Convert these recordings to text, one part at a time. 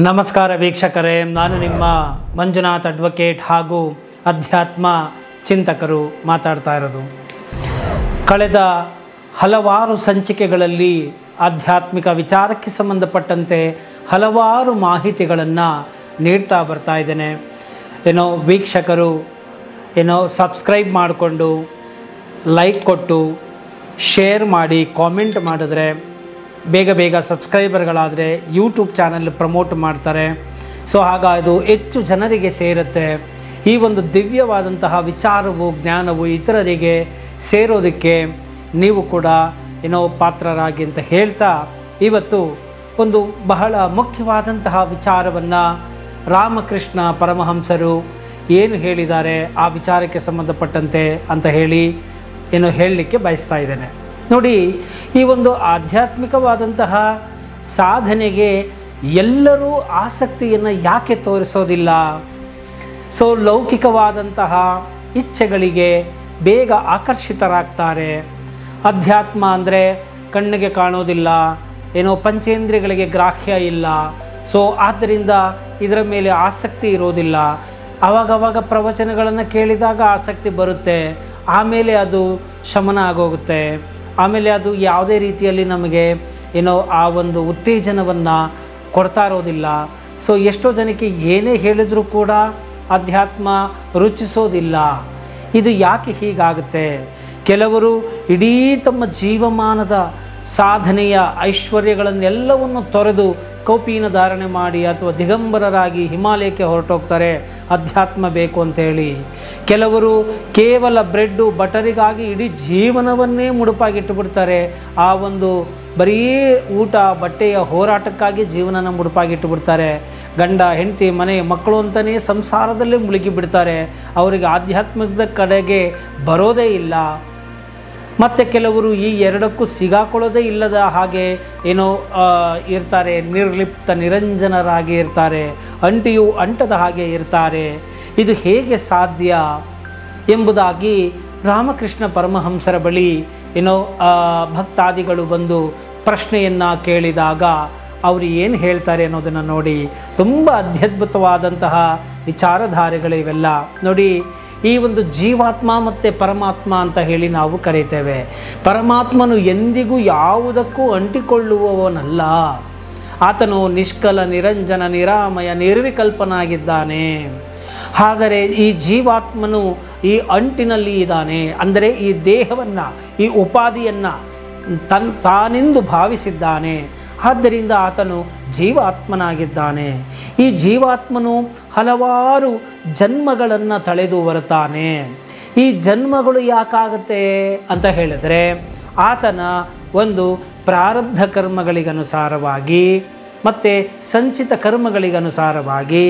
ನಮಸ್ಕಾರ ವೀಕ್ಷಕರೇ, ನಾನು ನಿಮ್ಮ ಮಂಜುನಾಥ್ ಅಡ್ವೊಕೇಟ್ ಹಾಗೂ ಅಧ್ಯಾತ್ಮ ಚಿಂತಕರು ಮಾತಾಡ್ತಾ ಇರೋದು. ಕಳೆದ ಹಲವಾರು ಸಂಚಿಕೆಗಳಲ್ಲಿ ಆಧ್ಯಾತ್ಮಿಕ ವಿಚಾರಕ್ಕೆ ಸಂಬಂಧಪಟ್ಟಂತೆ ಹಲವಾರು ಮಾಹಿತಿಗಳನ್ನು ನೀಡ್ತಾ ಬರ್ತಾ ಇದ್ದೇನೆ. ವೀಕ್ಷಕರು ಸಬ್ಸ್ಕ್ರೈಬ್ ಮಾಡಿಕೊಂಡು ಲೈಕ್ ಕೊಟ್ಟು ಶೇರ್ ಮಾಡಿ ಕಾಮೆಂಟ್ ಮಾಡಿದ್ರೆ ಬೇಗ ಸಬ್ಸ್ಕ್ರೈಬರ್ಗಳಾದರೆ ಯೂಟ್ಯೂಬ್ ಚಾನಲ್ ಪ್ರಮೋಟ್ ಮಾಡ್ತಾರೆ. ಸೊ ಅದು ಹೆಚ್ಚು ಜನರಿಗೆ ಸೇರುತ್ತೆ. ಈ ಒಂದು ದಿವ್ಯವಾದಂತಹ ವಿಚಾರವು ಜ್ಞಾನವು ಇತರರಿಗೆ ಸೇರೋದಕ್ಕೆ ನೀವು ಕೂಡ ಪಾತ್ರರಾಗಿ ಅಂತ ಹೇಳ್ತಾ, ಇವತ್ತು ಒಂದು ಬಹಳ ಮುಖ್ಯವಾದಂತಹ ವಿಚಾರವನ್ನು ರಾಮಕೃಷ್ಣ ಪರಮಹಂಸರು ಏನು ಹೇಳಿದ್ದಾರೆ ಆ ವಿಚಾರಕ್ಕೆ ಸಂಬಂಧಪಟ್ಟಂತೆ ಅಂತ ಹೇಳಲಿಕ್ಕೆ ಬಯಸ್ತಾ ಇದ್ದೇನೆ. ನೋಡಿ, ಈ ಒಂದು ಆಧ್ಯಾತ್ಮಿಕವಾದಂತಹ ಸಾಧನೆಗೆ ಎಲ್ಲರೂ ಆಸಕ್ತಿಯನ್ನು ಯಾಕೆ ತೋರಿಸೋದಿಲ್ಲ? ಸೊ ಲೌಕಿಕವಾದಂತಹ ಇಚ್ಛೆಗಳಿಗೆ ಬೇಗ ಆಕರ್ಷಿತರಾಗ್ತಾರೆ. ಅಧ್ಯಾತ್ಮ ಅಂದರೆ ಕಣ್ಣಿಗೆ ಕಾಣೋದಿಲ್ಲ, ಪಂಚೇಂದ್ರಿಯಗಳಿಗೆ ಗ್ರಾಹ್ಯ ಇಲ್ಲ. ಸೊ ಆದ್ದರಿಂದ ಇದರ ಮೇಲೆ ಆಸಕ್ತಿ ಇರೋದಿಲ್ಲ. ಆವಾಗವಾಗ ಪ್ರವಚನಗಳನ್ನು ಕೇಳಿದಾಗ ಆಸಕ್ತಿ ಬರುತ್ತೆ, ಆಮೇಲೆ ಅದು ಶಮನ ಆಗೋಗುತ್ತೆ. ಆಮೇಲೆ ಅದು ಯಾವುದೇ ರೀತಿಯಲ್ಲಿ ನಮಗೆ ಆ ಒಂದು ಉತ್ತೇಜನವನ್ನು ಕೊಡ್ತಾ ಇರೋದಿಲ್ಲ. ಸೊ ಎಷ್ಟೋ ಜನಕ್ಕೆ ಏನೇ ಹೇಳಿದರೂ ಕೂಡ ಅಧ್ಯಾತ್ಮ ರುಚಿಸೋದಿಲ್ಲ. ಇದು ಯಾಕೆ ಹೀಗಾಗುತ್ತೆ? ಕೆಲವರು ಇಡೀ ತಮ್ಮ ಜೀವಮಾನದ ಸಾಧನೆಯ ಐಶ್ವರ್ಯಗಳನ್ನೆಲ್ಲವನ್ನು ತೊರೆದು ಕೌಪೀನ ಧಾರಣೆ ಮಾಡಿ ಅಥವಾ ದಿಗಂಬರರಾಗಿ ಹಿಮಾಲಯಕ್ಕೆ ಹೊರಟೋಗ್ತಾರೆ ಅಧ್ಯಾತ್ಮ ಬೇಕು ಅಂತೇಳಿ. ಕೆಲವರು ಕೇವಲ ಬ್ರೆಡ್ಡು ಬಟರಿಗಾಗಿ ಇಡೀ ಜೀವನವನ್ನೇ ಮುಡುಪಾಗಿಟ್ಟುಬಿಡ್ತಾರೆ. ಆ ಒಂದು ಬರೀ ಊಟ ಬಟ್ಟೆಯ ಹೋರಾಟಕ್ಕಾಗಿ ಜೀವನನ ಮುಡುಪಾಗಿಟ್ಟುಬಿಡ್ತಾರೆ. ಗಂಡ ಹೆಂಡತಿ ಮನೆ ಮಕ್ಕಳು ಅಂತಲೇ ಸಂಸಾರದಲ್ಲೇ ಮುಳುಗಿಬಿಡ್ತಾರೆ. ಅವರಿಗೆ ಆಧ್ಯಾತ್ಮಿಕದ ಕಡೆಗೆ ಬರೋದೇ ಇಲ್ಲ. ಮತ್ತು ಕೆಲವರು ಈ ಎರಡಕ್ಕೂ ಸಿಗಾಕೊಳ್ಳೋದೇ ಇಲ್ಲದ ಹಾಗೆ ಇರ್ತಾರೆ, ನಿರ್ಲಿಪ್ತ ನಿರಂಜನರಾಗಿ ಇರ್ತಾರೆ, ಅಂಟಿಯೂ ಅಂಟದ ಹಾಗೆ ಇರ್ತಾರೆ. ಇದು ಹೇಗೆ ಸಾಧ್ಯ ಎಂಬುದಾಗಿ ರಾಮಕೃಷ್ಣ ಪರಮಹಂಸರ ಬಳಿ ಭಕ್ತಾದಿಗಳು ಬಂದು ಪ್ರಶ್ನೆಯನ್ನು ಕೇಳಿದಾಗ ಅವರು ಏನು ಹೇಳ್ತಾರೆ ಅನ್ನೋದನ್ನು ನೋಡಿ. ತುಂಬ ಅತ್ಯದ್ಭುತವಾದಂತಹ ವಿಚಾರಧಾರೆಗಳಿವೆಲ್ಲ. ನೋಡಿ, ಈ ಒಂದು ಜೀವಾತ್ಮ ಮತ್ತು ಪರಮಾತ್ಮ ಅಂತ ಹೇಳಿ ನಾವು ಕರೀತೇವೆ. ಪರಮಾತ್ಮನು ಎಂದಿಗೂ ಯಾವುದಕ್ಕೂ ಅಂಟಿಕೊಳ್ಳುವವನಲ್ಲ. ಆತನು ನಿಷ್ಕಲ ನಿರಂಜನ ನಿರಾಮಯ ನಿರ್ವಿಕಲ್ಪನಾಗಿದ್ದಾನೆ. ಆದರೆ ಈ ಜೀವಾತ್ಮನು ಈ ಅಂಟಿನಲ್ಲಿ ಇದ್ದಾನೆ. ಅಂದರೆ ಈ ದೇಹವನ್ನು, ಈ ಉಪಾಧಿಯನ್ನು ತಾನೆಂದು ಭಾವಿಸಿದ್ದಾನೆ. ಆದ್ದರಿಂದ ಆತನು ಜೀವಾತ್ಮನಾಗಿದ್ದಾನೆ. ಈ ಜೀವಾತ್ಮನು ಹಲವಾರು ಜನ್ಮಗಳನ್ನು ತಳೆದು ಬರುತ್ತಾನೆ. ಈ ಜನ್ಮಗಳು ಯಾಕಾಗುತ್ತೆ ಅಂತ ಹೇಳಿದರೆ, ಆತನ ಒಂದು ಪ್ರಾರಬ್ಧ ಕರ್ಮಗಳಿಗನುಸಾರವಾಗಿ ಮತ್ತು ಸಂಚಿತ ಕರ್ಮಗಳಿಗನುಸಾರವಾಗಿ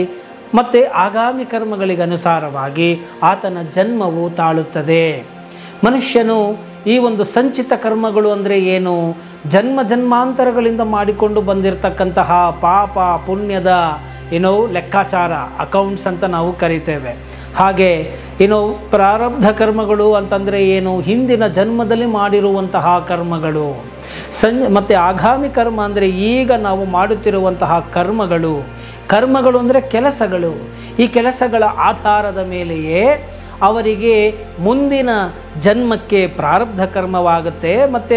ಮತ್ತು ಆಗಾಮಿ ಕರ್ಮಗಳಿಗನುಸಾರವಾಗಿ ಆತನ ಜನ್ಮವು ತಾಳುತ್ತದೆ. ಮನುಷ್ಯನು ಈ ಒಂದು ಸಂಚಿತ ಕರ್ಮಗಳು ಅಂದರೆ ಏನು? ಜನ್ಮಾಂತರಗಳಿಂದ ಮಾಡಿಕೊಂಡು ಬಂದಿರತಕ್ಕಂತಹ ಪಾಪ ಪುಣ್ಯದ ಲೆಕ್ಕಾಚಾರ, ಅಕೌಂಟ್ಸ್ ಅಂತ ನಾವು ಕರಿತೇವೆ. ಹಾಗೆ ಪ್ರಾರಬ್ಧ ಕರ್ಮಗಳು ಅಂತಂದರೆ ಏನು? ಹಿಂದಿನ ಜನ್ಮದಲ್ಲಿ ಮಾಡಿರುವಂತಹ ಕರ್ಮಗಳು. ಮತ್ತು ಆಗಾಮಿ ಕರ್ಮ ಅಂದರೆ ಈಗ ನಾವು ಮಾಡುತ್ತಿರುವಂತಹ ಕರ್ಮಗಳು ಅಂದರೆ ಕೆಲಸಗಳು. ಈ ಕೆಲಸಗಳ ಆಧಾರದ ಮೇಲೆಯೇ ಅವರಿಗೆ ಮುಂದಿನ ಜನ್ಮಕ್ಕೆ ಪ್ರಾರಬ್ಧ ಕರ್ಮವಾಗುತ್ತೆ. ಮತ್ತು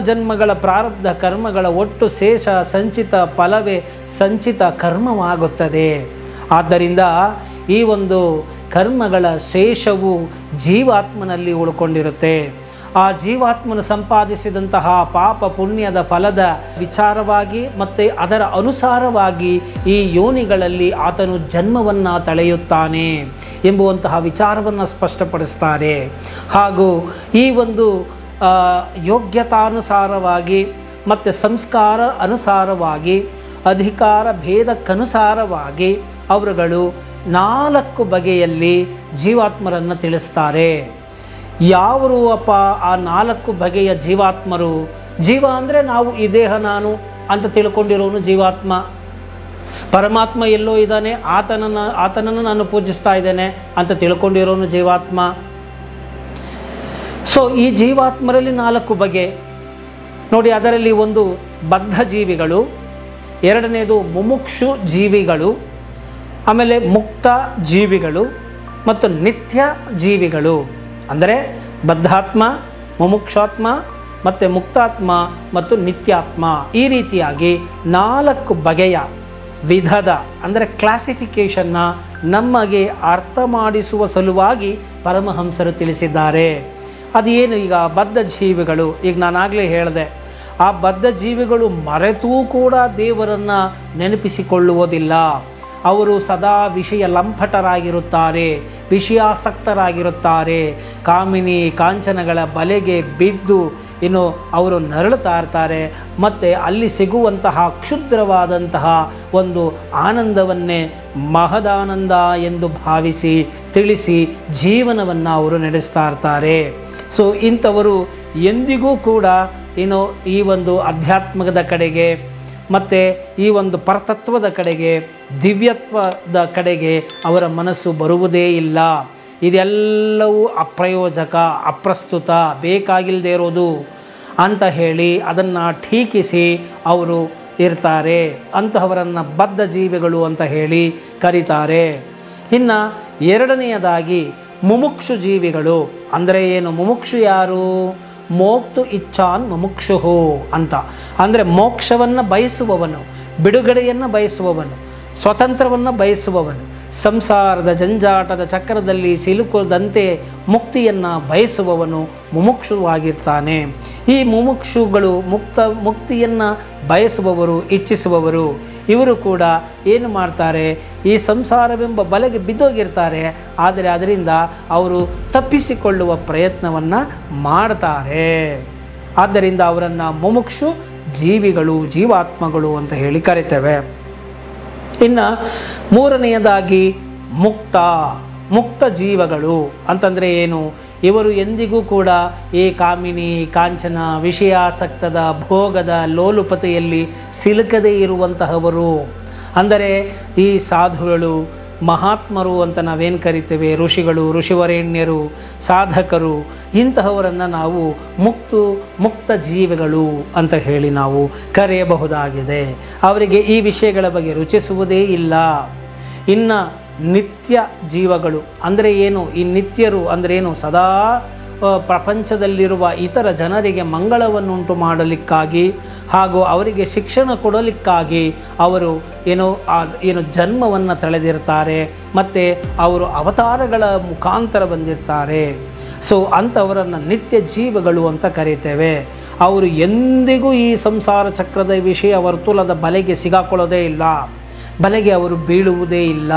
ಜನ್ಮಗಳ ಪ್ರಾರಬ್ಧ ಕರ್ಮಗಳ ಒಟ್ಟು ಶೇಷ ಸಂಚಿತ ಫಲವೇ ಸಂಚಿತ ಕರ್ಮವಾಗುತ್ತದೆ. ಆದ್ದರಿಂದ ಈ ಒಂದು ಕರ್ಮಗಳ ಶೇಷವು ಜೀವಾತ್ಮನಲ್ಲಿ ಉಳ್ಕೊಂಡಿರುತ್ತೆ. ಆ ಜೀವಾತ್ಮನು ಸಂಪಾದಿಸಿದಂತಹ ಪಾಪ ಪುಣ್ಯದ ಫಲದ ವಿಚಾರವಾಗಿ ಮತ್ತು ಅದರ ಅನುಸಾರವಾಗಿ ಈ ಯೋನಿಗಳಲ್ಲಿ ಆತನು ಜನ್ಮವನ್ನು ತಳೆಯುತ್ತಾನೆ ಎಂಬುವಂತಹ ವಿಚಾರವನ್ನು ಸ್ಪಷ್ಟಪಡಿಸ್ತಾರೆ. ಹಾಗೂ ಈ ಒಂದು ಯೋಗ್ಯತಾನುಸಾರವಾಗಿ ಮತ್ತು ಸಂಸ್ಕಾರ ಅನುಸಾರವಾಗಿ ಅಧಿಕಾರ ಭೇದಕ್ಕನುಸಾರವಾಗಿ ಅವರುಗಳು 4 ಬಗೆಯಲ್ಲಿ ಜೀವಾತ್ಮರನ್ನು ತಿಳಿಸ್ತಾರೆ. ಯಾವರು ಆ 4 ಬಗೆಯ ಜೀವಾತ್ಮರು? ಜೀವ ಅಂದರೆ ನಾವು ಈ ದೇಹ ನಾನು ಅಂತ ತಿಳ್ಕೊಂಡಿರೋನು ಜೀವಾತ್ಮ. ಪರಮಾತ್ಮ ಎಲ್ಲೋ ಇದ್ದಾನೆ, ಆತನನ್ನು ನಾನು ಪೂಜಿಸ್ತಾ ಇದ್ದೇನೆ ಅಂತ ತಿಳ್ಕೊಂಡಿರೋನು ಜೀವಾತ್ಮ. ಸೊ ಈ ಜೀವಾತ್ಮರಲ್ಲಿ 4 ಬಗೆ ನೋಡಿ. ಅದರಲ್ಲಿ ಒಂದು ಬದ್ಧ ಜೀವಿಗಳು, ಎರಡನೇದು ಮುಮುಕ್ಷು ಜೀವಿಗಳು, ಆಮೇಲೆ ಮುಕ್ತ ಜೀವಿಗಳು ಮತ್ತು ನಿತ್ಯ ಜೀವಿಗಳು. ಅಂದರೆ ಬದ್ಧಾತ್ಮ, ಮುಮುಕ್ಷಾತ್ಮ ಮತ್ತು ಮುಕ್ತಾತ್ಮ ಮತ್ತು ನಿತ್ಯಾತ್ಮ. ಈ ರೀತಿಯಾಗಿ 4 ಬಗೆಯ ವಿಧದ ಅಂದರೆ ಕ್ಲಾಸಿಫಿಕೇಷನ್ನ ನಮಗೆ ಅರ್ಥ ಮಾಡಿಸುವ ಸಲುವಾಗಿ ಪರಮಹಂಸರು ತಿಳಿಸಿದ್ದಾರೆ. ಅದೇನು ಈಗ ಬದ್ಧ ಜೀವಿಗಳು, ಈಗ ನಾನಾಗಲೇ ಹೇಳಿದೆ, ಆ ಬದ್ಧ ಜೀವಿಗಳು ಮರೆತೂ ಕೂಡ ದೇವರನ್ನು ನೆನಪಿಸಿಕೊಳ್ಳುವುದಿಲ್ಲ. ಅವರು ಸದಾ ವಿಷಯ ಲಂಪಟರಾಗಿರುತ್ತಾರೆ, ವಿಷಯಾಸಕ್ತರಾಗಿರುತ್ತಾರೆ, ಕಾಮಿನಿ ಕಾಂಚನಗಳ ಬಲೆಗೆ ಬಿದ್ದು ಅವರು ನರಳುತ್ತಾ ಇರ್ತಾರೆ. ಮತ್ತು ಅಲ್ಲಿ ಸಿಗುವಂತಹ ಕ್ಷುದ್ರವಾದಂತಹ ಒಂದು ಆನಂದವನ್ನೇ ಮಹದಾನಂದ ಎಂದು ಭಾವಿಸಿ ತಿಳಿಸಿ ಜೀವನವನ್ನು ಅವರು ನಡೆಸ್ತಾ ಇರ್ತಾರೆ. ಸೊ ಇಂಥವರು ಎಂದಿಗೂ ಕೂಡ ಈ ಒಂದು ಅಧ್ಯಾತ್ಮದ ಕಡೆಗೆ ಮತ್ತು ಈ ಒಂದು ಪರತತ್ವದ ಕಡೆಗೆ, ದಿವ್ಯತ್ವದ ಕಡೆಗೆ ಅವರ ಮನಸ್ಸು ಬರುವುದೇ ಇಲ್ಲ. ಇದೆಲ್ಲವೂ ಅಪ್ರಯೋಜಕ, ಅಪ್ರಸ್ತುತ, ಬೇಕಾಗಿಲ್ಲದೆ ಇರೋದು ಅಂತ ಹೇಳಿ ಅದನ್ನು ಟೀಕಿಸಿ ಅವರು ಇರ್ತಾರೆ. ಅಂತಹವರನ್ನು ಬದ್ಧ ಜೀವಿಗಳು ಅಂತ ಹೇಳಿ ಕರೀತಾರೆ. ಇನ್ನು ಎರಡನೆಯದಾಗಿ ಮುಮುಕ್ಷು ಜೀವಿಗಳು ಅಂದರೆ ಏನು? ಮುಮುಕ್ಷು ಯಾರು? ಮೋಕ್ತು ಇಚ್ಛಾನ್ ಮುಮುಕ್ಷುಹು ಅಂತ. ಅಂದರೆ ಮೋಕ್ಷವನ್ನು ಬಯಸುವವನು, ಬಿಡುಗಡೆಯನ್ನು ಬಯಸುವವನು, ಸ್ವತಂತ್ರವನ್ನು ಬಯಸುವವನು, ಸಂಸಾರದ ಜಂಜಾಟದ ಚಕ್ರದಲ್ಲಿ ಸಿಲುಕದಂತೆ ಮುಕ್ತಿಯನ್ನು ಬಯಸುವವನು ಮುಮುಕ್ಷುವಾಗಿರ್ತಾನೆ. ಈ ಮುಮುಕ್ಷುಗಳು ಮುಕ್ತಿಯನ್ನು ಬಯಸುವವರು, ಇಚ್ಛಿಸುವವರು. ಇವರು ಕೂಡ ಏನು ಮಾಡ್ತಾರೆ? ಈ ಸಂಸಾರವೆಂಬ ಬಲೆಗೆ ಬಿದ್ದೋಗಿರ್ತಾರೆ. ಆದರೆ ಅದರಿಂದ ಅವರು ತಪ್ಪಿಸಿಕೊಳ್ಳುವ ಪ್ರಯತ್ನವನ್ನು ಮಾಡ್ತಾರೆ. ಆದ್ದರಿಂದ ಅವರನ್ನು ಮುಮುಕ್ಷು ಜೀವಿಗಳು, ಜೀವಾತ್ಮಗಳು ಅಂತ ಹೇಳಿ ಕರಿತೇವೆ. ಇನ್ನು ಮೂರನೆಯದಾಗಿ ಮುಕ್ತ ಜೀವಗಳು ಅಂತಂದರೆ ಏನು? ಇವರು ಎಂದಿಗೂ ಕೂಡ ಈ ಕಾಮಿನಿ ಕಾಂಚನ ವಿಷಯಾಸಕ್ತದ ಭೋಗದ ಲೋಲುಪತೆಯಲ್ಲಿ ಸಿಲುಕದೇ ಇರುವಂತಹವರು. ಅಂದರೆ ಈ ಸಾಧುಗಳು, ಮಹಾತ್ಮರು ಅಂತ ನಾವೇನು ಕರಿತೇವೆ, ಋಷಿಗಳು, ಋಷಿವರೇಣ್ಯರು, ಸಾಧಕರು, ಇಂತಹವರನ್ನು ನಾವು ಮುಕ್ತ ಜೀವಿಗಳು ಅಂತ ಹೇಳಿ ನಾವು ಕರೆಯಬಹುದಾಗಿದೆ. ಅವರಿಗೆ ಈ ವಿಷಯಗಳ ಬಗ್ಗೆ ರುಚಿಸುವುದೇ ಇಲ್ಲ. ಇನ್ನು ನಿತ್ಯ ಜೀವಗಳು ಅಂದರೆ ಏನು? ಈ ನಿತ್ಯರು ಅಂದರೆ ಏನು? ಸದಾ ಪ್ರಪಂಚದಲ್ಲಿರುವ ಇತರ ಜನರಿಗೆ ಮಂಗಳವನ್ನುಂಟು ಮಾಡಲಿಕ್ಕಾಗಿ ಹಾಗೂ ಅವರಿಗೆ ಶಿಕ್ಷಣ ಕೊಡಲಿಕ್ಕಾಗಿ ಅವರು ಏನು ಜನ್ಮವನ್ನು ತಳೆದಿರ್ತಾರೆ ಮತ್ತು ಅವರು ಅವತಾರಗಳ ಮುಖಾಂತರ ಬಂದಿರ್ತಾರೆ. ಸೊ ಅಂಥವರನ್ನು ನಿತ್ಯ ಜೀವಗಳು ಅಂತ ಕರೀತೇವೆ. ಅವರು ಎಂದಿಗೂ ಈ ಸಂಸಾರ ಚಕ್ರದ ವಿಷಯ ವರ್ತುಲದ ಬಲೆಗೆ ಸಿಗಾಕೊಳ್ಳೋದೇ ಇಲ್ಲ, ಬಲೆಗೆ ಅವರು ಬೀಳುವುದೇ ಇಲ್ಲ.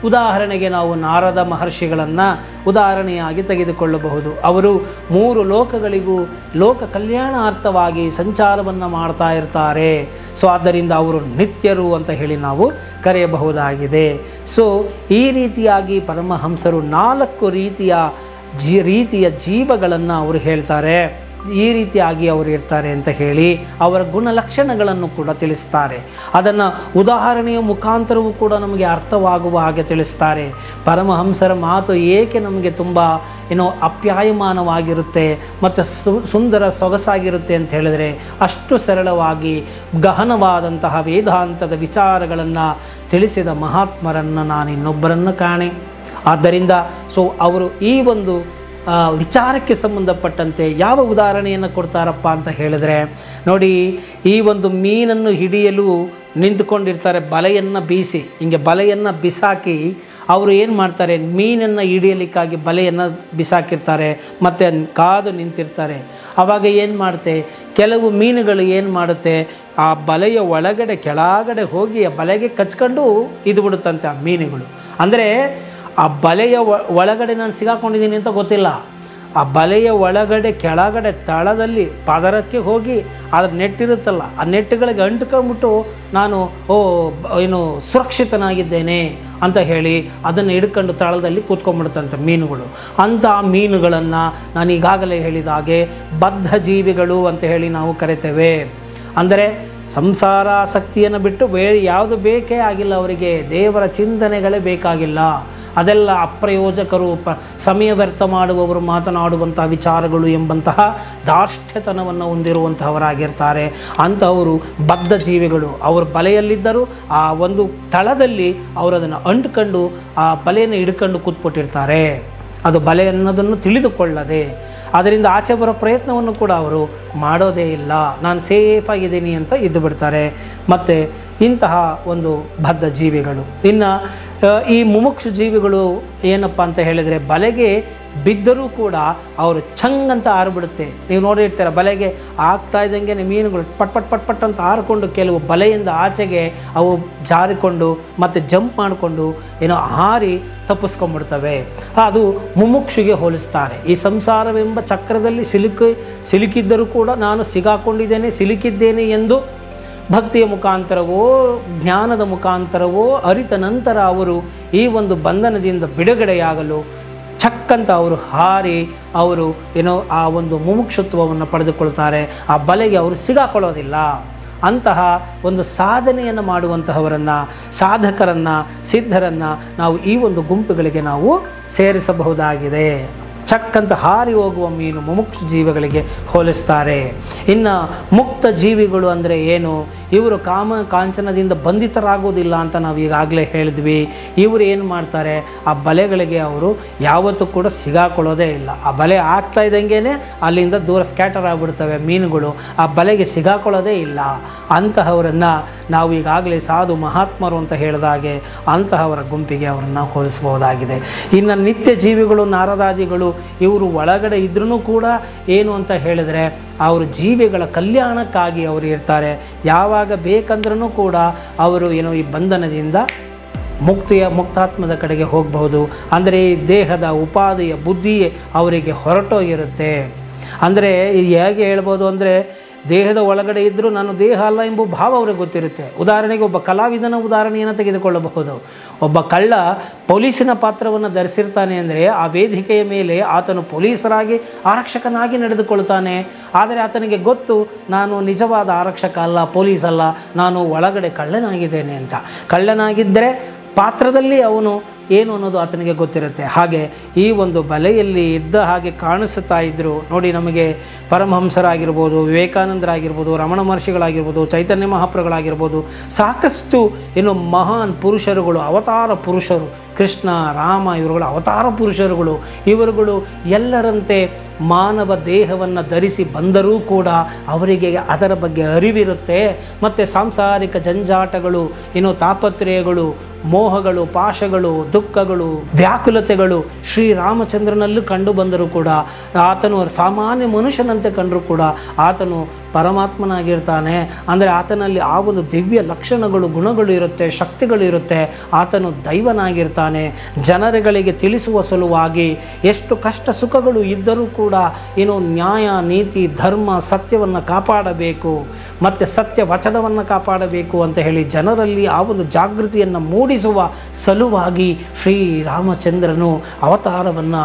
ಉದಾಹರಣೆಗೆ ನಾವು ನಾರದ ಮಹರ್ಷಿಗಳನ್ನು ಉದಾಹರಣೆಯಾಗಿ ತೆಗೆದುಕೊಳ್ಳಬಹುದು. ಅವರು 3 ಲೋಕಗಳಿಗೂ ಲೋಕ ಕಲ್ಯಾಣಾರ್ಥವಾಗಿ ಸಂಚಾರವನ್ನು ಮಾಡ್ತಾ ಇರ್ತಾರೆ. ಸೊ ಆದ್ದರಿಂದ ಅವರು ನಿತ್ಯರು ಅಂತ ಹೇಳಿ ನಾವು ಕರೆಯಬಹುದಾಗಿದೆ. ಸೊ ಈ ರೀತಿಯಾಗಿ ಪರಮಹಂಸರು 4 ರೀತಿಯ ಜೀವಗಳನ್ನು ಅವರು ಹೇಳ್ತಾರೆ. ಈ ರೀತಿಯಾಗಿ ಅವರು ಇರ್ತಾರೆ ಅಂತ ಹೇಳಿ ಅವರ ಗುಣಲಕ್ಷಣಗಳನ್ನು ಕೂಡ ತಿಳಿಸ್ತಾರೆ. ಅದನ್ನು ಉದಾಹರಣೆಯ ಮುಖಾಂತರವೂ ಕೂಡ ನಮಗೆ ಅರ್ಥವಾಗುವ ಹಾಗೆ ತಿಳಿಸ್ತಾರೆ. ಪರಮಹಂಸರ ಮಾತು ಏಕೆ ನಮಗೆ ತುಂಬ ಅಪ್ಯಾಯಮಾನವಾಗಿರುತ್ತೆ ಮತ್ತು ಸುಂದರ ಸೊಗಸಾಗಿರುತ್ತೆ ಅಂತ ಹೇಳಿದರೆ, ಅಷ್ಟು ಸರಳವಾಗಿ ಗಹನವಾದಂತಹ ವೇದಾಂತದ ವಿಚಾರಗಳನ್ನು ತಿಳಿಸಿದ ಮಹಾತ್ಮರನ್ನು ನಾನು ಇನ್ನೊಬ್ಬರನ್ನು ಕಾಣೆ. ಆದ್ದರಿಂದ ಅವರು ಈ ಒಂದು ವಿಚಾರಕ್ಕೆ ಸಂಬಂಧಪಟ್ಟಂತೆ ಯಾವ ಉದಾಹರಣೆಯನ್ನು ಕೊಡ್ತಾರಪ್ಪ ಅಂತ ಹೇಳಿದ್ರೆ, ನೋಡಿ, ಈ ಒಂದು ಮೀನನ್ನು ಹಿಡಿಯಲು ನಿಂತುಕೊಂಡಿರ್ತಾರೆ, ಬಲೆಯನ್ನು ಬೀಸಿ, ಹಿಂಗೆ ಬಲೆಯನ್ನು ಬಿಸಾಕಿ ಅವರು ಏನು ಮಾಡ್ತಾರೆ? ಮೀನನ್ನು ಹಿಡಿಯಲಿಕ್ಕಾಗಿ ಬಲೆಯನ್ನು ಬಿಸಾಕಿರ್ತಾರೆ ಮತ್ತು ಕಾದು ನಿಂತಿರ್ತಾರೆ. ಆವಾಗ ಏನು ಮಾಡುತ್ತೆ? ಕೆಲವು ಮೀನುಗಳು ಏನು ಮಾಡುತ್ತೆ? ಆ ಬಲೆಯ ಒಳಗಡೆ ಕೆಳಗಡೆ ಹೋಗಿ ಆ ಬಲೆಗೆ ಕಚ್ಕೊಂಡು ಇದು ಬಿಡುತ್ತಂತೆ ಆ ಮೀನುಗಳು. ಅಂದರೆ ಆ ಬಲೆಯ ಒಳಗಡೆ ನಾನು ಸಿಗಾಕೊಂಡಿದ್ದೀನಿ ಅಂತ ಗೊತ್ತಿಲ್ಲ. ಆ ಬಲೆಯ ಒಳಗಡೆ ಕೆಳಗಡೆ ತಳದಲ್ಲಿ ಪದರಕ್ಕೆ ಹೋಗಿ ಅದ್ರ ನೆಟ್ಟಿರುತ್ತಲ್ಲ, ಆ ನೆಟ್ಟುಗಳಿಗೆ ಅಂಟ್ಕೊಂಡ್ಬಿಟ್ಟು ನಾನು ಸುರಕ್ಷಿತನಾಗಿದ್ದೇನೆ ಅಂತ ಹೇಳಿ ಅದನ್ನು ಹಿಡ್ಕೊಂಡು ತಳದಲ್ಲಿ ಕೂತ್ಕೊಂಡ್ಬಿಡುತ್ತಂತೆ ಮೀನುಗಳು. ಅಂಥ ಮೀನುಗಳನ್ನು ನಾನು ಈಗಾಗಲೇ ಹೇಳಿದ ಹಾಗೆ ಬದ್ಧ ಜೀವಿಗಳು ಅಂತ ಹೇಳಿ ನಾವು ಕರಿತೇವೆ. ಅಂದರೆ ಸಂಸಾರಾಸಕ್ತಿಯನ್ನು ಬಿಟ್ಟು ಬೇರೆ ಯಾವುದು ಬೇಕೇ ಆಗಿಲ್ಲ, ಅವರಿಗೆ ದೇವರ ಚಿಂತನೆಗಳೇ ಬೇಕಾಗಿಲ್ಲ. ಅದೆಲ್ಲ ಅಪ್ರಯೋಜಕರು, ಸಮಯ ವ್ಯರ್ಥ ಮಾಡುವವರು ಮಾತನಾಡುವಂತಹ ವಿಚಾರಗಳು ಎಂಬಂತಹ ಧಾರ್ಷ್ಟ್ಯತನವನ್ನು ಹೊಂದಿರುವಂತಹವರಾಗಿರ್ತಾರೆ. ಅಂಥವರು ಬದ್ಧ ಜೀವಿಗಳು. ಅವರು ಬಲೆಯಲ್ಲಿದ್ದರೂ ಆ ಒಂದು ತಳದಲ್ಲಿ ಅವರು ಅದನ್ನು ಅಂಟ್ಕೊಂಡು ಆ ಬಲೆಯನ್ನು ಹಿಡ್ಕೊಂಡು ಕೂತ್ಬಿಟ್ಟಿರ್ತಾರೆ. ಅದು ಬಲೆ ಅನ್ನೋದನ್ನು ತಿಳಿದುಕೊಳ್ಳದೆ ಅದರಿಂದ ಆಚೆ ಬರೋ ಪ್ರಯತ್ನವನ್ನು ಕೂಡ ಅವರು ಮಾಡೋದೇ ಇಲ್ಲ. ನಾನು ಸೇಫಾಗಿದ್ದೀನಿ ಅಂತ ಇದ್ದು ಬಿಡ್ತಾರೆ. ಮತ್ತು ಇಂತಹ ಒಂದು ಬದ್ಧ ಜೀವಿಗಳು. ಇನ್ನು ಈ ಮುಮುಕ್ಷು ಜೀವಿಗಳು ಏನಪ್ಪ ಅಂತ ಹೇಳಿದರೆ, ಬಲೆಗೆ ಬಿದ್ದರೂ ಕೂಡ ಅವರು ಚಂಗ್ ಅಂತ ಆರಿಬಿಡುತ್ತೆ. ನೀವು ನೋಡಿರ್ತೀರ, ಬಲೆಗೆ ಆಗ್ತಾ ಇದ್ದಂಗೆ ಮೀನುಗಳು ಪಟ್ ಪಟ್ ಪಟ್ ಪಟ್ ಅಂತ ಆರಿಕೊಂಡು ಕೆಲವು ಬಲೆಯಿಂದ ಆಚೆಗೆ ಅವು ಜಾರಿಕೊಂಡು ಮತ್ತು ಜಂಪ್ ಮಾಡಿಕೊಂಡು ಹಾರಿ ತಪ್ಪಿಸ್ಕೊಂಡ್ಬಿಡ್ತವೆ. ಅದು ಮುಮುಕ್ಷುಗೆ ಹೋಲಿಸ್ತಾರೆ. ಈ ಸಂಸಾರವೆಂಬ ಚಕ್ರದಲ್ಲಿ ಸಿಲುಕಿದ್ದರೂ ಕೂಡ ನಾನು ಸಿಲುಕಿದ್ದೇನೆ ಎಂದು ಭಕ್ತಿಯ ಮುಖಾಂತರವೋ ಜ್ಞಾನದ ಮುಖಾಂತರವೋ ಅರಿತ ನಂತರ ಅವರು ಈ ಒಂದು ಬಂಧನದಿಂದ ಬಿಡುಗಡೆಯಾಗಲು ಚಕ್ಕಂತ ಅವರು ಹಾರಿ ಅವರು ಆ ಒಂದು ಮುಮುಕ್ಷುತ್ವವನ್ನು ಪಡೆದುಕೊಳ್ತಾರೆ. ಆ ಬಲೆಗೆ ಅವರು ಸಿಗಾಕೊಳ್ಳೋದಿಲ್ಲ. ಅಂತಹ ಒಂದು ಸಾಧನೆಯನ್ನು ಮಾಡುವಂತಹವರನ್ನು, ಸಾಧಕರನ್ನು, ಸಿದ್ಧರನ್ನು ನಾವು ಈ ಒಂದು ಗುಂಪುಗಳಿಗೆ ನಾವು ಸೇರಿಸಬಹುದಾಗಿದೆ. ಚಕ್ಕಂತ ಹಾರಿ ಹೋಗುವ ಮೀನು ಮುಮುಕ್ಷು ಜೀವಿಗಳಿಗೆ ಹೋಲಿಸ್ತಾರೆ. ಇನ್ನು ಮುಕ್ತ ಜೀವಿಗಳು ಅಂದರೆ ಏನು? ಇವರು ಕಾಮ ಕಾಂಚನದಿಂದ ಬಂಧಿತರಾಗೋದಿಲ್ಲ ಅಂತ ನಾವು ಈಗಾಗಲೇ ಹೇಳಿದ್ವಿ. ಇವರು ಏನು ಮಾಡ್ತಾರೆ, ಆ ಬಲೆಗಳಿಗೆ ಅವರು ಯಾವತ್ತೂ ಕೂಡ ಸಿಗಾಕೊಳ್ಳೋದೇ ಇಲ್ಲ. ಆ ಬಲೆ ಆಗ್ತಾ ಇದ್ದಂಗೆ ಅಲ್ಲಿಂದ ದೂರ ಸ್ಕ್ಯಾಟರ್ ಆಗಿಬಿಡ್ತವೆ ಮೀನುಗಳು. ಆ ಬಲೆಗೆ ಸಿಗಾಕೊಳ್ಳೋದೇ ಇಲ್ಲ. ಅಂತಹವರನ್ನು ನಾವು ಈಗಾಗಲೇ ಸಾಧು ಮಹಾತ್ಮರು ಅಂತ ಹೇಳಿದಾಗೆ ಅಂತಹವರ ಗುಂಪಿಗೆ ಅವರನ್ನು ಹೋಲಿಸಬಹುದಾಗಿದೆ. ಇನ್ನು ನಿತ್ಯ ಜೀವಿಗಳು, ನಾರದಾದಿಗಳು, ಇವರು ಒಳಗಡೆ ಇದ್ರೂ ಕೂಡ ಏನು ಅಂತ ಹೇಳಿದರೆ ಅವರು ಜೀವಿಗಳ ಕಲ್ಯಾಣಕ್ಕಾಗಿ ಅವರು ಇರ್ತಾರೆ. ಯಾವಾಗ ಬೇಕಂದ್ರೂ ಕೂಡ ಅವರು ಈ ಬಂಧನದಿಂದ ಮುಕ್ತಾತ್ಮದ ಕಡೆಗೆ ಹೋಗಬಹುದು. ಅಂದರೆ ಈ ದೇಹದ ಉಪಾಧಿಯ ಬುದ್ಧಿಯೇ ಅವರಿಗೆ ಹೊರಟೋಗಿರುತ್ತೆ. ಅಂದರೆ ಹೇಗೆ ಹೇಳ್ಬೋದು ಅಂದರೆ, ದೇಹದ ಒಳಗಡೆ ಇದ್ದರೂ ನಾನು ದೇಹ ಅಲ್ಲ ಎಂಬ ಭಾವ ಅವ್ರಿಗೆ ಗೊತ್ತಿರುತ್ತೆ. ಉದಾಹರಣೆಗೆ ಒಬ್ಬ ಕಲಾವಿದನ ಉದಾಹರಣೆಯನ್ನು ತೆಗೆದುಕೊಳ್ಳಬಹುದು. ಒಬ್ಬ ಕಳ್ಳ ಪೊಲೀಸಿನ ಪಾತ್ರವನ್ನು ಧರಿಸಿರ್ತಾನೆ ಅಂದರೆ ಆ ವೇದಿಕೆಯ ಮೇಲೆ ಆತನು ಪೊಲೀಸರಾಗಿ ಆರಕ್ಷಕನಾಗಿ ನಡೆದುಕೊಳ್ತಾನೆ. ಆದರೆ ಆತನಿಗೆ ಗೊತ್ತು, ನಾನು ನಿಜವಾದ ಆರಕ್ಷಕ ಅಲ್ಲ, ಪೊಲೀಸ್ ಅಲ್ಲ, ನಾನು ಒಳಗಡೆ ಕಳ್ಳನಾಗಿದ್ದೇನೆ ಅಂತ. ಕಳ್ಳನಾಗಿದ್ದರೆ ಪಾತ್ರದಲ್ಲಿ ಅವನು ಏನು ಅನ್ನೋದು ಆತನಿಗೆ ಗೊತ್ತಿರುತ್ತೆ. ಹಾಗೆ ಈ ಒಂದು ಬಲೆಯಲ್ಲಿ ಇದ್ದ ಹಾಗೆ ಕಾಣಿಸುತ್ತಾ ಇದ್ದರು ನೋಡಿ. ನಮಗೆ ಪರಮಹಂಸರಾಗಿರ್ಬೋದು, ವಿವೇಕಾನಂದರಾಗಿರ್ಬೋದು, ರಮಣ ಮಹರ್ಷಿಗಳಾಗಿರ್ಬೋದು, ಚೈತನ್ಯ ಮಹಾಪ್ರಭುಗಳಾಗಿರ್ಬೋದು, ಸಾಕಷ್ಟು ಮಹಾನ್ ಪುರುಷರುಗಳು, ಅವತಾರ ಪುರುಷರು, ಕೃಷ್ಣ, ರಾಮ ಇವರುಗಳು ಅವತಾರ ಪುರುಷರುಗಳು. ಇವರುಗಳು ಎಲ್ಲರಂತೆ ಮಾನವ ದೇಹವನ್ನು ಧರಿಸಿ ಬಂದರೂ ಕೂಡ ಅವರಿಗೆ ಅದರ ಬಗ್ಗೆ ಅರಿವಿರುತ್ತೆ. ಮತ್ತು ಸಾಂಸಾರಿಕ ಜಂಜಾಟಗಳು, ತಾಪತ್ರಯಗಳು, ಮೋಹಗಳು, ಪಾಶಗಳು, ದುಃಖಗಳು, ವ್ಯಾಕುಲತೆಗಳು ಶ್ರೀರಾಮಚಂದ್ರನಲ್ಲೂ ಕಂಡು ಬಂದರೂ ಕೂಡ ಆತನು ಸಾಮಾನ್ಯ ಮನುಷ್ಯನಂತೆ ಕಂಡರೂ ಕೂಡ ಆತನು ಪರಮಾತ್ಮನಾಗಿರ್ತಾನೆ. ಅಂದರೆ ಆತನಲ್ಲಿ ಆ ಒಂದು ದಿವ್ಯ ಲಕ್ಷಣಗಳು, ಗುಣಗಳು ಇರುತ್ತೆ, ಶಕ್ತಿಗಳು ಇರುತ್ತೆ. ಆತನು ದೈವನಾಗಿರ್ತಾನೆ. ಜನರುಗಳಿಗೆ ತಿಳಿಸುವ ಸಲುವಾಗಿ ಎಷ್ಟು ಕಷ್ಟ ಸುಖಗಳು ಇದ್ದರೂ ಕೂಡ ನ್ಯಾಯ, ನೀತಿ, ಧರ್ಮ, ಸತ್ಯವನ್ನು ಕಾಪಾಡಬೇಕು ಮತ್ತು ಸತ್ಯ ವಚನವನ್ನು ಕಾಪಾಡಬೇಕು ಅಂತ ಹೇಳಿ ಜನರಲ್ಲಿ ಆ ಒಂದು ಜಾಗೃತಿಯನ್ನು ಮೂಡಿಸುವ ಸಲುವಾಗಿ ಶ್ರೀರಾಮಚಂದ್ರನು ಅವತಾರವನ್ನು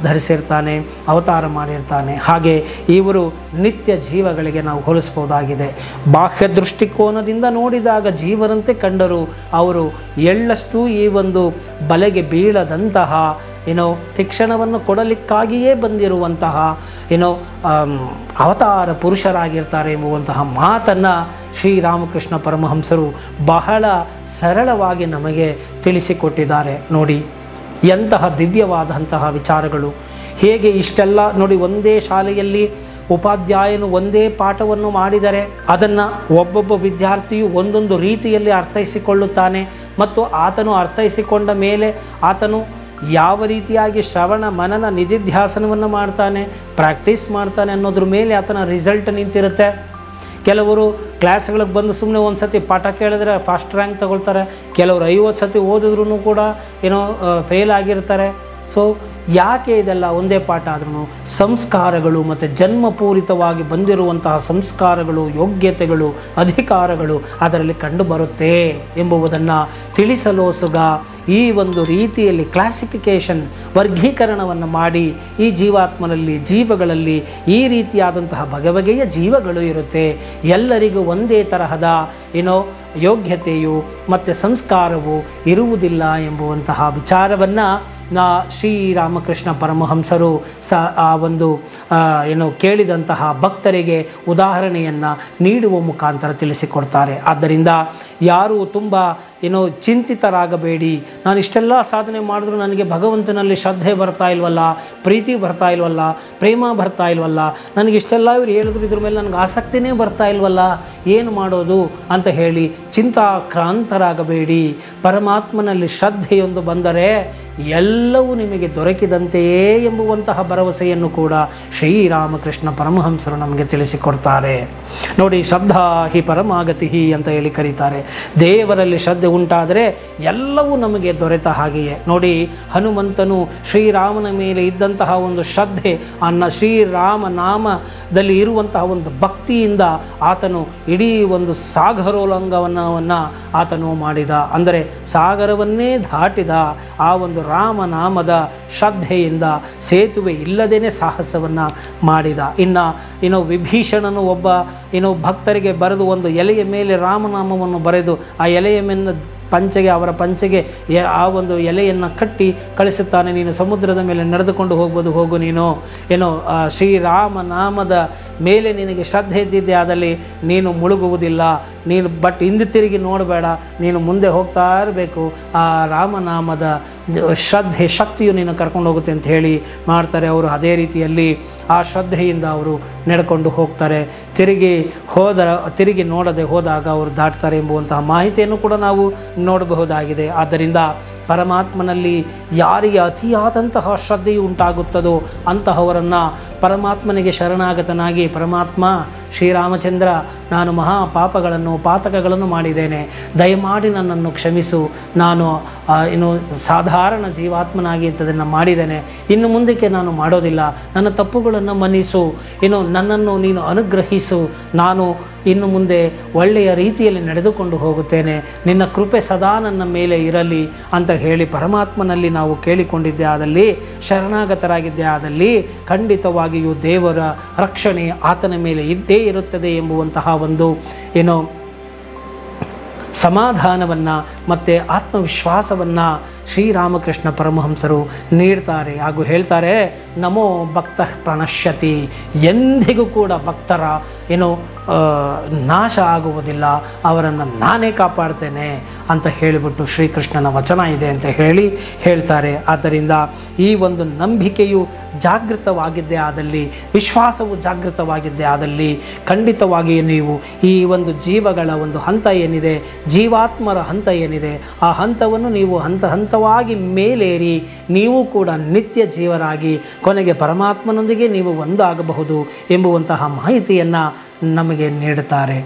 ಧರಿಸಿರ್ತಾನೆ, ಅವತಾರ ಮಾಡಿರ್ತಾನೆ. ಹಾಗೆ ಇವರು ನಿತ್ಯ ಜೀವಗಳಿಗೆ ನಾವು ಹೋಲಿಸಬಹುದಾಗಿದೆ. ಬಾಹ್ಯ ದೃಷ್ಟಿಕೋನದಿಂದ ನೋಡಿದಾಗ ಜೀವರಂತೆ ಕಂಡರು. ಅವರು ಎಳ್ಳಷ್ಟು ಈ ಒಂದು ಬಲೆಗೆ ಬೀಳದಂತಹ ಶಿಕ್ಷಣವನ್ನು ಕೊಡಲಿಕ್ಕಾಗಿಯೇ ಬಂದಿರುವಂತಹ ಅವತಾರ ಪುರುಷರಾಗಿರ್ತಾರೆ ಎಂಬುವಂತಹ ಮಾತನ್ನು ಶ್ರೀರಾಮಕೃಷ್ಣ ಪರಮಹಂಸರು ಬಹಳ ಸರಳವಾಗಿ ನಮಗೆ ತಿಳಿಸಿಕೊಟ್ಟಿದ್ದಾರೆ. ನೋಡಿ ಎಂತಹ ದಿವ್ಯವಾದಂತಹ ವಿಚಾರಗಳು. ಹೇಗೆ ಇಷ್ಟೆಲ್ಲ ನೋಡಿ, ಒಂದೇ ಶಾಲೆಯಲ್ಲಿ ಉಪಾಧ್ಯಾಯನು ಒಂದೇ ಪಾಠವನ್ನು ಮಾಡಿದರೆ ಅದನ್ನು ಒಬ್ಬೊಬ್ಬ ವಿದ್ಯಾರ್ಥಿಯು ಒಂದೊಂದು ರೀತಿಯಲ್ಲಿ ಅರ್ಥೈಸಿಕೊಳ್ಳುತ್ತಾನೆ. ಮತ್ತು ಆತನು ಅರ್ಥೈಸಿಕೊಂಡ ಮೇಲೆ ಆತನು ಯಾವ ರೀತಿಯಾಗಿ ಶ್ರವಣ, ಮನನ, ನಿಧಿಧ್ಯಾಸನವನ್ನು ಮಾಡ್ತಾನೆ, ಪ್ರಾಕ್ಟೀಸ್ ಮಾಡ್ತಾನೆ ಅನ್ನೋದ್ರ ಮೇಲೆ ಆತನ ರಿಸಲ್ಟ್ ನಿಂತಿರುತ್ತೆ. ಕೆಲವರು ಕ್ಲಾಸ್ಗಳಿಗೆ ಬಂದು ಸುಮ್ಮನೆ ಒಂದು ಸತಿ ಪಾಠ ಕೇಳಿದ್ರೆ ಫಸ್ಟ್ ರ್ಯಾಂಕ್ ತಗೊಳ್ತಾರೆ. ಕೆಲವರು 50 ಸತಿ ಓದಿದ್ರೂ ಕೂಡ ಫೇಲ್ ಆಗಿರ್ತಾರೆ. ಸೊ ಯಾಕೆ ಇದೆಲ್ಲ ಒಂದೇ ಪಾಠ ಆದ್ರೂ ಸಂಸ್ಕಾರಗಳು ಮತ್ತು ಜನ್ಮಪೂರಿತವಾಗಿ ಬಂದಿರುವಂತಹ ಸಂಸ್ಕಾರಗಳು, ಯೋಗ್ಯತೆಗಳು, ಅಧಿಕಾರಗಳು ಅದರಲ್ಲಿ ಕಂಡುಬರುತ್ತೆ ಎಂಬುವುದನ್ನು ತಿಳಿಸಲೋಸುಗ ಈ ಒಂದು ರೀತಿಯಲ್ಲಿ ಕ್ಲಾಸಿಫಿಕೇಷನ್, ವರ್ಗೀಕರಣವನ್ನು ಮಾಡಿ ಈ ಜೀವಾತ್ಮನಲ್ಲಿ, ಜೀವಗಳಲ್ಲಿ ಈ ರೀತಿಯಾದಂತಹ ಬಗೆಬಗೆಯ ಜೀವಗಳು ಇರುತ್ತೆ. ಎಲ್ಲರಿಗೂ ಒಂದೇ ತರಹದ ಯೋಗ್ಯತೆಯು ಮತ್ತು ಸಂಸ್ಕಾರವು ಇರುವುದಿಲ್ಲ ಎಂಬುವಂತಹ ವಿಚಾರವನ್ನು ಶ್ರೀರಾಮಕೃಷ್ಣ ಪರಮಹಂಸರು ಆ ಒಂದು ಕೇಳಿದಂತಹ ಭಕ್ತರಿಗೆ ಉದಾಹರಣೆಯನ್ನು ನೀಡುವ ಮುಖಾಂತರ ತಿಳಿಸಿಕೊಡ್ತಾರೆ. ಆದ್ದರಿಂದ ಯಾರೂ ತುಂಬ ಚಿಂತಿತರಾಗಬೇಡಿ. ನಾನು ಇಷ್ಟೆಲ್ಲ ಸಾಧನೆ ಮಾಡಿದ್ರು ನನಗೆ ಭಗವಂತನಲ್ಲಿ ಶ್ರದ್ಧೆ ಬರ್ತಾ ಇಲ್ವಲ್ಲ, ಪ್ರೀತಿ ಬರ್ತಾ ಇಲ್ವಲ್ಲ, ಪ್ರೇಮ ಬರ್ತಾ ಇಲ್ವಲ್ಲ, ನನಗಿಷ್ಟೆಲ್ಲ ಇವರು ಹೇಳಿದ್ರು ಇದ್ರ ಮೇಲೆ ನನಗೆ ಆಸಕ್ತಿನೇ ಬರ್ತಾ ಇಲ್ವಲ್ಲ, ಏನು ಮಾಡೋದು ಅಂತ ಹೇಳಿ ಚಿಂತಾಕ್ರಾಂತರಾಗಬೇಡಿ. ಪರಮಾತ್ಮನಲ್ಲಿ ಶ್ರದ್ಧೆಯೊಂದು ಬಂದರೆ ಎಲ್ಲವೂ ನಿಮಗೆ ದೊರಕಿದಂತೆಯೇ ಎಂಬುವಂತಹ ಭರವಸೆಯನ್ನು ಕೂಡ ಶ್ರೀರಾಮಕೃಷ್ಣ ಪರಮಹಂಸರು ನಮಗೆ ತಿಳಿಸಿಕೊಡ್ತಾರೆ. ನೋಡಿ, ಶ್ರದ್ಧಾ ಹಿ ಪರಮಾಗತಿ ಅಂತ ಹೇಳಿ ಕರೀತಾರೆ. ದೇವರಲ್ಲಿ ಶ್ರದ್ಧೆ ಉಂಟಾದರೆ ಎಲ್ಲವೂ ನಮಗೆ ದೊರೆತ ಹಾಗೆಯೇ. ನೋಡಿ, ಹನುಮಂತನು ಶ್ರೀರಾಮನ ಮೇಲೆ ಇದ್ದಂತಹ ಒಂದು ಶ್ರದ್ಧೆ, ಶ್ರೀರಾಮ ನಾಮದಲ್ಲಿ ಇರುವಂತಹ ಒಂದು ಭಕ್ತಿಯಿಂದ ಆತನು ಇಡೀ ಒಂದು ಸಾಗರೋಲ್ಲಂಘನವನ್ನು ಆತನು ಮಾಡಿದ. ಅಂದರೆ ಸಾಗರವನ್ನೇ ದಾಟಿದ. ಆ ಒಂದು ರಾಮನಾಮದ ಶ್ರದ್ಧೆಯಿಂದ ಸೇತುವೆ ಇಲ್ಲದೇನೆ ಸಾಹಸವನ್ನು ಮಾಡಿದ. ಇನ್ನು ವಿಭೀಷಣನು ಒಬ್ಬ ಭಕ್ತರಿಗೆ ಬರೆದು ಒಂದು ಎಲೆಯ ಮೇಲೆ ರಾಮನಾಮವನ್ನು ಬರೆದು ಆ ಎಲೆಯ ಮೇಲೆ ಅವರ ಪಂಚೆಗೆ ಆ ಒಂದು ಎಲೆಯನ್ನು ಕಟ್ಟಿ ಕಳಿಸುತ್ತಾನೆ. ನೀನು ಸಮುದ್ರದ ಮೇಲೆ ನಡೆದುಕೊಂಡು ಹೋಗ್ಬೋದು, ಹೋಗು. ನೀನು ಶ್ರೀರಾಮ ನಾಮದ ಮೇಲೆ ನಿನಗೆ ಶ್ರದ್ಧೆ ಇದ್ದಿದ್ದೆ ಆದಲ್ಲಿ ನೀನು ಮುಳುಗುವುದಿಲ್ಲ. ನೀನು ಹಿಂದೆ ತಿರುಗಿ ನೋಡಬೇಡ, ನೀನು ಮುಂದೆ ಹೋಗ್ತಾ ಇರಬೇಕು. ಆ ರಾಮನಾಮದ ಶ್ರದ್ಧೆ, ಶಕ್ತಿಯು ನೀನು ಕರ್ಕೊಂಡು ಹೋಗುತ್ತೆ ಅಂತ ಹೇಳಿ ಮಾಡ್ತಾರೆ. ಅವರು ಅದೇ ರೀತಿಯಲ್ಲಿ ಆ ಶ್ರದ್ಧೆಯಿಂದ ಅವರು ನಡ್ಕೊಂಡು ಹೋಗ್ತಾರೆ. ತಿರುಗಿ ನೋಡದೆ ಹೋದಾಗ ಅವರು ದಾಟ್ತಾರೆ ಎಂಬುವಂತಹ ಮಾಹಿತಿಯನ್ನು ಕೂಡ ನಾವು ನೋಡಬಹುದಾಗಿದೆ. ಆದ್ದರಿಂದ ಪರಮಾತ್ಮನಲ್ಲಿ ಯಾರಿಗೆ ಅತಿಯಾದಂತಹ ಶ್ರದ್ಧೆಯು ಉಂಟಾಗುತ್ತದೋ ಅಂತಹವರನ್ನು ಪರಮಾತ್ಮನಿಗೆ ಶರಣಾಗತನಾಗಿ, ಪರಮಾತ್ಮ ಶ್ರೀರಾಮಚಂದ್ರ, ನಾನು ಪಾತಕಗಳನ್ನು ಮಾಡಿದ್ದೇನೆ, ದಯಮಾಡಿ ನನ್ನನ್ನು ಕ್ಷಮಿಸು, ನಾನು ಸಾಧಾರಣ ಜೀವಾತ್ಮನಾಗಿ ಇಂಥದನ್ನು ಮಾಡಿದ್ದೇನೆ, ಇನ್ನು ಮುಂದಕ್ಕೆ ನಾನು ಮಾಡೋದಿಲ್ಲ, ನನ್ನ ತಪ್ಪುಗಳನ್ನು ಮನ್ನಿಸು, ನನ್ನನ್ನು ನೀನು ಅನುಗ್ರಹಿಸು, ನಾನು ಇನ್ನು ಮುಂದೆ ಒಳ್ಳೆಯ ರೀತಿಯಲ್ಲಿ ನಡೆದುಕೊಂಡು ಹೋಗುತ್ತೇನೆ, ನಿನ್ನ ಕೃಪೆ ಸದಾ ನನ್ನ ಮೇಲೆ ಇರಲಿ ಅಂತ ಹೇಳಿ ಪರಮಾತ್ಮನಲ್ಲಿ ನಾವು ಕೇಳಿಕೊಂಡಿದ್ದೇ ಆದಲ್ಲಿ, ಶರಣಾಗತರಾಗಿದ್ದೇ ಆದಲ್ಲಿ ಖಂಡಿತವಾಗಿಯೂ ದೇವರ ರಕ್ಷಣೆ ಆತನ ಮೇಲೆ ಇದ್ದೇ ಇರುತ್ತದೆ ಎಂಬುವಂತಹ ಒಂದು ಸಮಾಧಾನವನ್ನು ಮತ್ತು ಆತ್ಮವಿಶ್ವಾಸವನ್ನು ಶ್ರೀರಾಮಕೃಷ್ಣ ಪರಮಹಂಸರು ನೀಡ್ತಾರೆ. ಹಾಗೂ ಹೇಳ್ತಾರೆ, ನಮೋ ಭಕ್ತ ಪ್ರಣಶ್ಯತಿ, ಎಂದಿಗೂ ಕೂಡ ಭಕ್ತರ ನಾಶ ಆಗುವುದಿಲ್ಲ, ಅವರನ್ನು ನಾನೇ ಕಾಪಾಡ್ತೇನೆ ಅಂತ ಹೇಳಿಬಿಟ್ಟು ಶ್ರೀಕೃಷ್ಣನ ವಚನ ಇದೆ ಅಂತ ಹೇಳ್ತಾರೆ. ಆದ್ದರಿಂದ ಈ ಒಂದು ನಂಬಿಕೆಯು ಜಾಗೃತವಾಗಿದ್ದೇ ಆದಲ್ಲಿ, ವಿಶ್ವಾಸವು ಜಾಗೃತವಾಗಿದ್ದೇ ಆದಲ್ಲಿ ಖಂಡಿತವಾಗಿಯೂ ನೀವು ಈ ಒಂದು ಜೀವಗಳ ಒಂದು ಹಂತ ಏನಿದೆ, ಜೀವಾತ್ಮರ ಹಂತ ಏನಿದೆ, ಆ ಹಂತವನ್ನು ನೀವು ಹಂತವಾಗಿ ಮೇಲೇರಿ ನೀವು ಕೂಡ ನಿತ್ಯ ಜೀವರಾಗಿ ಕೊನೆಗೆ ಪರಮಾತ್ಮನೊಂದಿಗೆ ನೀವು ಒಂದಾಗಬಹುದು ಎಂಬುವಂತಹ ಮಾಹಿತಿಯನ್ನು ನಮಗೆ ನೀಡುತ್ತಾರೆ.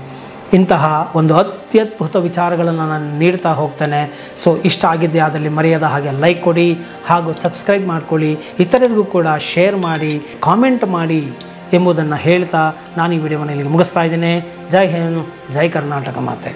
ಇಂತಹ ಒಂದು ಅತ್ಯದ್ಭುತ ವಿಚಾರಗಳನ್ನು ನಾನು ನೀಡ್ತಾ ಹೋಗ್ತೇನೆ. ಸೊ ಇಷ್ಟ ಆಗಿದ್ದೇ ಆದಲ್ಲಿ ಮರೆಯದ ಹಾಗೆ ಲೈಕ್ ಕೊಡಿ, ಹಾಗೂ ಸಬ್ಸ್ಕ್ರೈಬ್ ಮಾಡ್ಕೊಳ್ಳಿ, ಇತರರಿಗೂ ಕೂಡ ಶೇರ್ ಮಾಡಿ, ಕಾಮೆಂಟ್ ಮಾಡಿ ಎಂಬುದನ್ನು ಹೇಳ್ತಾ ನಾನು ಈ ವಿಡಿಯೋವನ್ನು ಇಲ್ಲಿಗೆ ಮುಗಿಸ್ತಾ ಇದ್ದೇನೆ. ಜೈ ಹಿಂದ್, ಜೈ ಕರ್ನಾಟಕ ಮಾತೆ.